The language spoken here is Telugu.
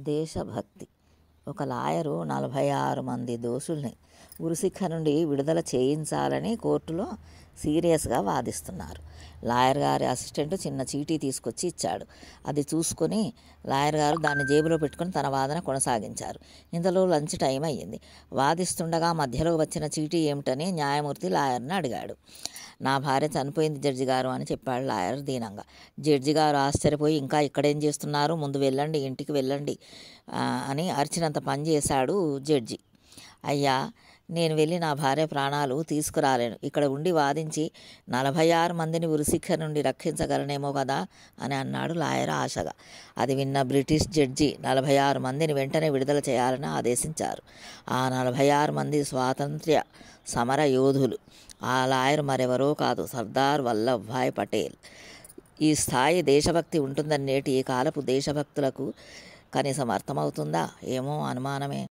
దేశభక్తి. ఒక లాయరు 46 మంది దోషుల్ని ఉరిశిక్ష నుండి విడుదల చేయించాలని కోర్టులో సీరియస్గా వాదిస్తున్నారు. లాయర్ గారి అసిస్టెంట్ చిన్న చీటీ తీసుకొచ్చి ఇచ్చాడు. అది చూసుకొని లాయర్ గారు దాన్ని జేబులో పెట్టుకుని తన వాదన కొనసాగించారు. ఇంతలో లంచ్ టైం అయ్యింది. వాదిస్తుండగా మధ్యలో వచ్చిన చీటీ ఏమిటని న్యాయమూర్తి లాయర్ని అడిగాడు. నా భార్య చనిపోయింది జడ్జి గారు అని చెప్పాడు లాయర్ దీనంగా. జడ్జి గారు ఆశ్చర్యపోయి, ఇంకా ఇక్కడేం చేస్తున్నారు, ముందు వెళ్ళండి, ఇంటికి వెళ్ళండి అని అరిచినంత పని చేశాడు జడ్జి. అయ్యా, నేను వెళ్ళి నా భార్య ప్రాణాలు తీసుకురాలేను. ఇక్కడ ఉండి వాదించి 46 మందిని ఉరిశిక్ష నుండి రక్షించగలనేమో కదా అని అన్నాడు లాయర్ ఆశగా. అది విన్న బ్రిటిష్ జడ్జి 46 మందిని వెంటనే విడుదల చేయాలని ఆదేశించారు. ఆ 46 మంది స్వాతంత్ర్య సమర యోధులు. ఆ లాయర్ మరెవరో కాదు, సర్దార్ వల్లభాయ్ పటేల్. ఈ స్థాయి దేశభక్తి ఉంటుందని నేటి ఈ కాలపు దేశభక్తులకు కనీసం అర్థమవుతుందా? ఏమో అనుమానమే.